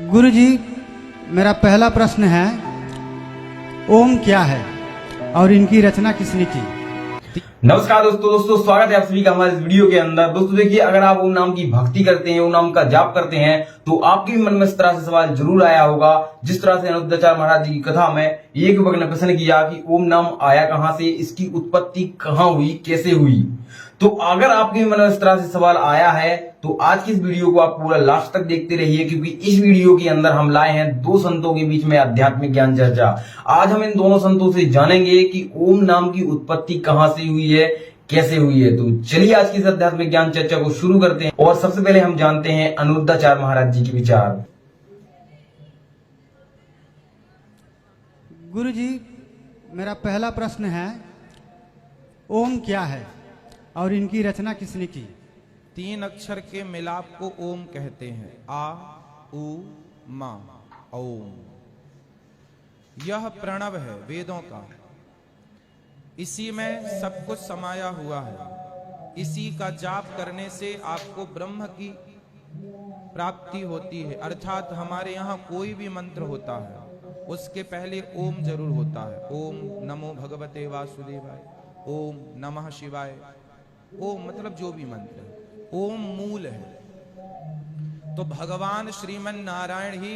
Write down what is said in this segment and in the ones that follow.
गुरुजी, मेरा पहला प्रश्न है, ओम क्या है और इनकी रचना किसने की? नमस्कार दोस्तों स्वागत है आप सभी का हमारे इस वीडियो के अंदर। दोस्तों देखिए, अगर आप ओम नाम की भक्ति करते हैं, ओम नाम का जाप करते हैं, तो आपके भी मन में इस तरह से सवाल जरूर आया होगा, जिस तरह से अनिरुद्धाचार्य महाराज जी की कथा में एक युवक ने प्रश्न किया कि ओम नाम आया कहां से, इसकी उत्पत्ति कहां हुई, कैसे हुई। तो अगर आपके मन में इस तरह से सवाल आया है तो आज की इस वीडियो को आप पूरा लास्ट तक देखते रहिए, क्योंकि इस वीडियो के अंदर हम लाए हैं दो संतों के बीच में आध्यात्मिक ज्ञान चर्चा। आज हम इन दोनों संतों से जानेंगे कि ओम नाम की उत्पत्ति कहां से हुई है, कैसे हुई है। तो चलिए आज की इस आध्यात्मिक ज्ञान चर्चा को शुरू करते हैं और सबसे पहले हम जानते हैं अनिरुद्धाचार्य महाराज जी के विचार। गुरुजी, मेरा पहला प्रश्न है, ओम क्या है और इनकी रचना किसने की? 3 अक्षर के मिलाप को ओम कहते हैं। आ, उ, मा, ओम। यह प्रणव है वेदों का, इसी में सब कुछ समाया हुआ है। इसी का जाप करने से आपको ब्रह्म की प्राप्ति होती है। अर्थात हमारे यहाँ कोई भी मंत्र होता है उसके पहले ओम जरूर होता है। ओम नमो भगवते वासुदेवाय, ओम नमः शिवाय। ओम मतलब जो भी मंत्र है, ओम मूल है। तो भगवान श्रीमन नारायण ही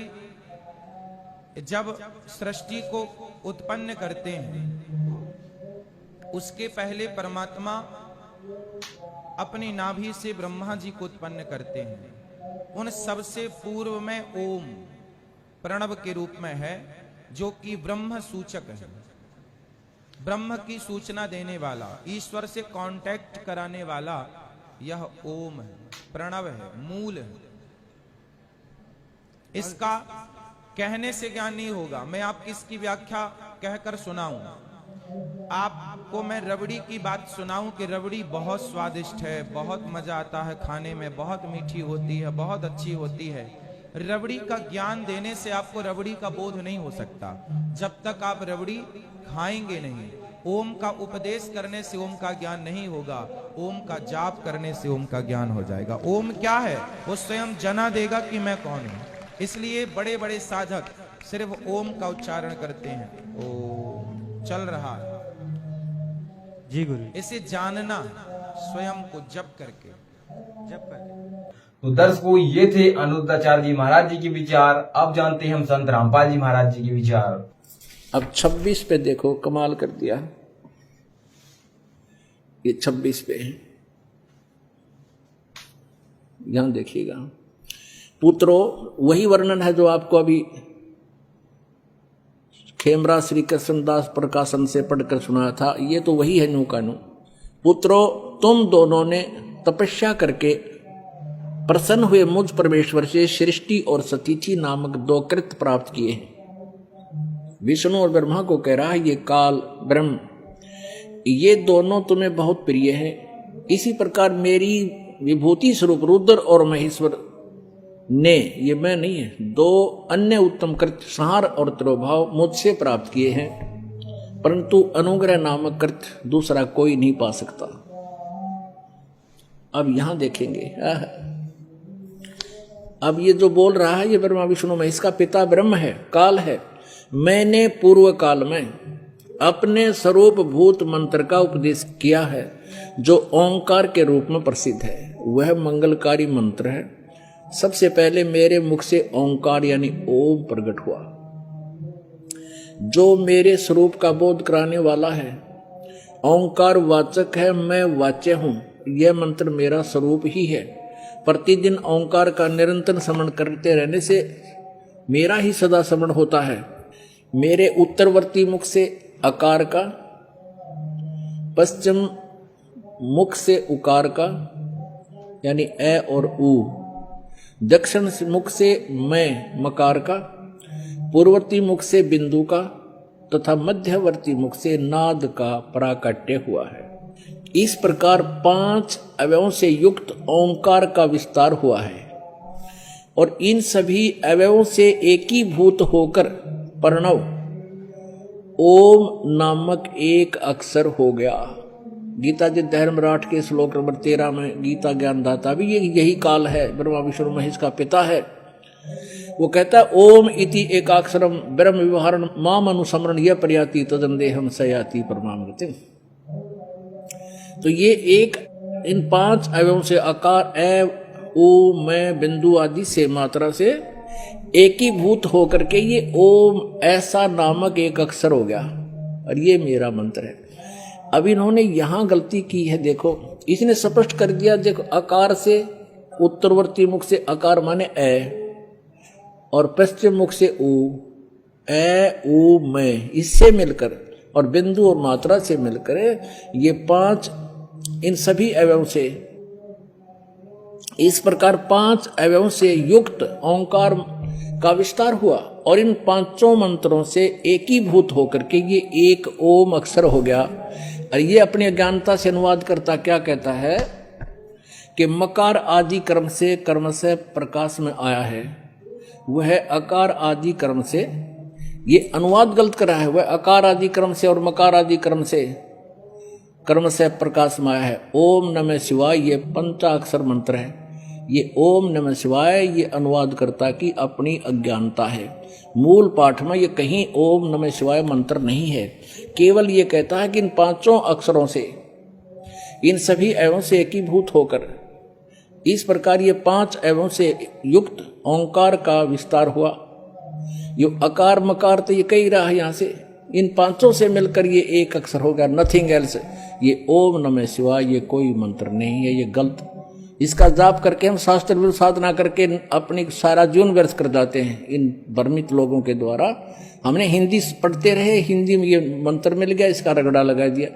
जब सृष्टि को उत्पन्न करते हैं, उसके पहले परमात्मा अपनी नाभि से ब्रह्मा जी को उत्पन्न करते हैं। उन सबसे पूर्व में ओम प्रणव के रूप में है, जो कि ब्रह्म सूचक है, ब्रह्म की सूचना देने वाला, ईश्वर से कांटेक्ट कराने वाला यह ओम है, प्रणव है, मूल है। इसका कहने से ज्ञान नहीं होगा, मैं आपकी इसकी व्याख्या कहकर सुनाऊं। आपको मैं रबड़ी की बात सुनाऊं कि रबड़ी बहुत स्वादिष्ट है, बहुत मजा आता है खाने में, बहुत मीठी होती है, बहुत अच्छी होती है। रबड़ी का ज्ञान देने से आपको रबड़ी का बोध नहीं हो सकता जब तक आप रबड़ी खाएंगे नहीं। ओम का उपदेश करने से ओम का ज्ञान नहीं होगा, ओम का जाप करने से ओम का ज्ञान हो जाएगा। ओम क्या है वो स्वयं जना देगा कि मैं कौन हूं। इसलिए बड़े बड़े साधक सिर्फ ओम का उच्चारण करते हैं। ओम चल रहा है जी गुरु, इसे जानना स्वयं को जप करके। तो दर्शकों, ये थे अनिरुद्धाचार्य जी महाराज जी के विचार। अब जानते हैं हम संत रामपाल जी महाराज जी के विचार। अब 26 पे देखो, कमाल कर दिया। ये 26 पे है, यहां देखिएगा। पुत्रो, वही वर्णन है जो आपको अभी खेमरा श्री कृष्णदास प्रकाशन से पढ़कर सुनाया था। ये तो वही है नू का नू। पुत्रो, तुम दोनों ने तपस्या करके प्रसन्न हुए मुझ परमेश्वर से सृष्टि और सतीथि नामक 2 कृत्य प्राप्त किए हैं। विष्णु और ब्रह्मा को कह रहा है, ये काल ब्रह्म, ये दोनों तुम्हें बहुत प्रिय हैं। इसी प्रकार मेरी विभूति स्वरूप रुद्र और महेश्वर ने, ये मैं नहीं है, 2 अन्य उत्तम कृत्य संहार और तिरोभाव मुझसे प्राप्त किए हैं, परंतु अनुग्रह नामक कृत्य दूसरा कोई नहीं पा सकता। अब यहां देखेंगे, अब ये जो बोल रहा है ये ब्रह्मा विष्णु महेश का पिता ब्रह्म है, काल है। मैंने पूर्व काल में अपने स्वरूप भूत मंत्र का उपदेश किया है, जो ओंकार के रूप में प्रसिद्ध है। वह मंगलकारी मंत्र है। सबसे पहले मेरे मुख से ओंकार यानी ओम प्रकट हुआ, जो मेरे स्वरूप का बोध कराने वाला है। ओंकार वाचक है, मैं वाच्य हूं। यह मंत्र मेरा स्वरूप ही है। प्रतिदिन ओंकार का निरंतर स्मरण करते रहने से मेरा ही सदा स्मरण होता है। मेरे उत्तरवर्ती मुख से अकार का, पश्चिम मुख से उकार का यानी ए और ऊ, दक्षिण मुख से मैं मकार का, पूर्ववर्ती मुख से बिंदु का तथा मध्यवर्ती मुख से नाद का प्राकट्य हुआ है। इस प्रकार 5 अवयवों से युक्त ओंकार का विस्तार हुआ है और इन सभी अवयवों से एकीभूत होकर प्रणव ओम नामक एक अक्षर हो गया। गीता जी धर्मराठ के श्लोक नंबर 13 में गीता ज्ञानदाता भी यही काल है, ब्रह्मा विष्णु महेश का पिता है। वो कहता है ओम इति एकाक्षरम ब्रह्म विवहारण माम अनुसमरण यह प्रयाति तदंदेहम सयाति परमागति। तो ये एक इन 5 अवयवों से आकार ए ओ मैं बिंदु आदि से मात्रा से एकीभूत होकर के ये ओम ऐसा नामक एक अक्षर हो गया और ये मेरा मंत्र है। अब इन्होंने यहां गलती की है, देखो इसने स्पष्ट कर दिया, देखो आकार से उत्तरवर्ती मुख से आकार माने ए और पश्चिम मुख से ऊ, ए ऊ मैं, इससे मिलकर और बिंदु और मात्रा से मिलकर ये 5 इन सभी अवयवों से इस प्रकार 5 अवयवों से युक्त ओंकार का विस्तार हुआ और इन 5 मंत्रों से एकीभूत होकर के ये एक ओम अक्षर हो गया। और ये अपनी अज्ञानता से अनुवाद करता क्या कहता है कि मकार आदि कर्म से प्रकाश में आया है, वह अकार आदि कर्म से, ये अनुवाद गलत कर रहा है, वह अकार आदि कर्म से और मकार आदि कर्म से प्रकाश में आया है। ओम नमः शिवाय ये पंचाक्षर मंत्र है। ये ओम नमः शिवाय ये अनुवाद करता की अपनी अज्ञानता है। मूल पाठ में ये कहीं ओम नमः शिवाय मंत्र नहीं है, केवल ये कहता है कि इन 5 अक्षरों से इन सभी अवयवों से एकीभूत होकर इस प्रकार ये 5 अवयवों से युक्त ओंकार का विस्तार हुआ। ये अकार मकार तो ये कही रहा है, यहां से इन 5 से मिलकर ये एक अक्षर हो गया, नथिंग एल्स। ये ओम नमः शिवाय ये कोई मंत्र नहीं है, ये गलत। इसका जाप करके हम शास्त्र विरुद्ध साधना करके अपनी सारा जीवन व्यर्थ कर जाते हैं इन भ्रमित लोगों के द्वारा। हमने हिंदी पढ़ते रहे, हिंदी में ये मंत्र मिल गया, इसका रगड़ा लगा दिया।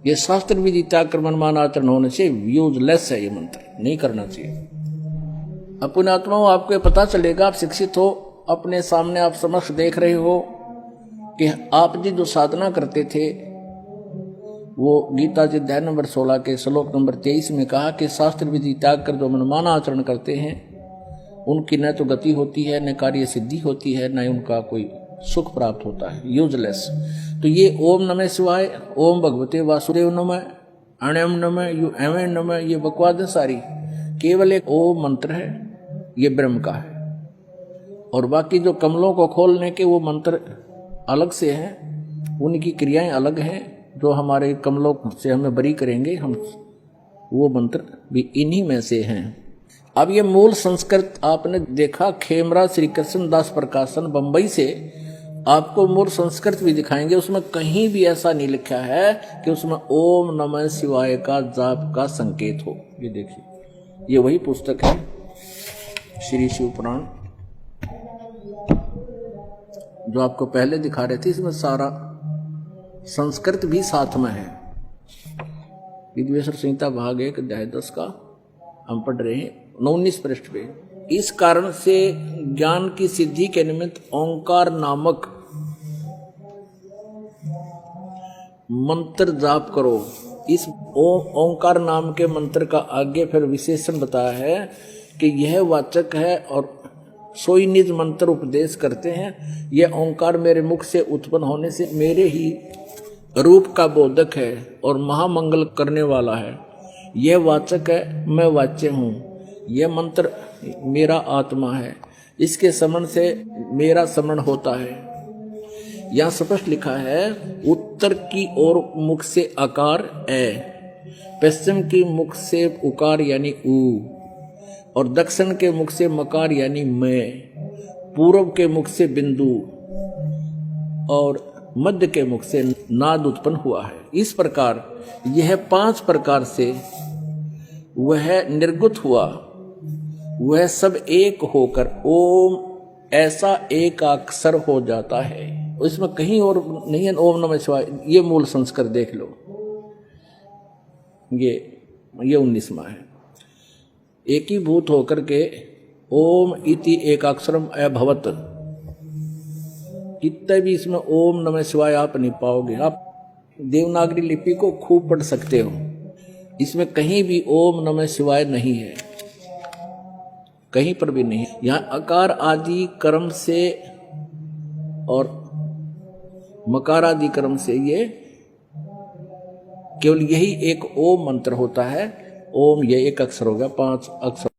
ये शास्त्र विधि त्याग कर मनमान आचरण होने से यूजलेस है, ये मंत्र नहीं करना चाहिए। अपने आत्माओं आपको पता चलेगा, आप शिक्षित हो, अपने सामने आप समक्ष देख रहे हो कि आप जी जो साधना करते थे वो गीता जी अध्याय नंबर 16 के श्लोक नंबर 23 में कहा कि शास्त्र विधि त्याग कर जो मनमाना आचरण करते हैं उनकी न तो गति होती है, न कार्य सिद्धि होती है, न उनका कोई सुख प्राप्त होता है, यूजलेस। तो ये ओम नमः शिवाय, ओम भगवते वासुदेव नमः, अण्यम नमः, यू एवं नमः, ये बकवाद है सारी, केवल एक ओम मंत्र है, ये ब्रह्म का है। और बाकी जो कमलों को खोलने के वो मंत्र अलग से हैं, उनकी क्रियाएं अलग हैं, जो हमारे कमलों से हमें बरी करेंगे, हम वो मंत्र भी इन्हीं में से हैं। अब ये मूल संस्कृत आपने देखा, खेमरा श्री कृष्ण दास प्रकाशन बंबई से आपको मूल संस्कृत भी दिखाएंगे, उसमें कहीं भी ऐसा नहीं लिखा है कि उसमें ओम नमः शिवाय का जाप का संकेत हो। ये देखिए, ये वही पुस्तक है श्री शिव पुराण जो आपको पहले दिखा रहे थे, इसमें सारा संस्कृत भी साथ में है। विद्वेश्वर संहिता भाग 1 अध्याय 10 का हम पढ़ रहे हैं 19 पृष्ठ पे। इस कारण से ज्ञान की सिद्धि के निमित्त ओंकार नामक मंत्र जाप करो। इस ओंकार नाम के मंत्र का आगे फिर विशेषण बताया है कि यह वाचक है और सोई निज मंत्र उपदेश करते हैं। यह ओंकार मेरे मुख से उत्पन्न होने से मेरे ही रूप का बोधक है और महामंगल करने वाला है। यह वाचक है, मैं वाच्य हूँ। यह मंत्र मेरा आत्मा है, इसके स्मरण से मेरा स्मरण होता है। यहाँ स्पष्ट लिखा है, उत्तर की ओर मुख से आकार ए, पश्चिम की मुख से उकार यानी ऊ, और दक्षिण के मुख से मकार यानी मैं, पूर्व के मुख से बिंदु और मध्य के मुख से नाद उत्पन्न हुआ है। इस प्रकार यह 5 प्रकार से वह निर्गुत हुआ, वह सब एक होकर ओम ऐसा एक अक्षर हो जाता है। इसमें कहीं और नहीं है ओम नमः शिवाय। ये मूल संस्कार देख लो, ये 19वां है। एकीभूत होकर के ओम इति एक अक्षरम अभवत, इतने भी इसमें ओम नमः शिवाय आप नहीं पाओगे। आप देवनागरी लिपि को खूब पढ़ सकते हो, इसमें कहीं भी ओम नमः शिवाय नहीं है, कहीं पर भी नहीं। यहाँ अकार आदि कर्म से और मकार आदि कर्म से ये केवल यही एक ओम मंत्र होता है। ओम ये एक अक्षर होगा, 5 अक्षर।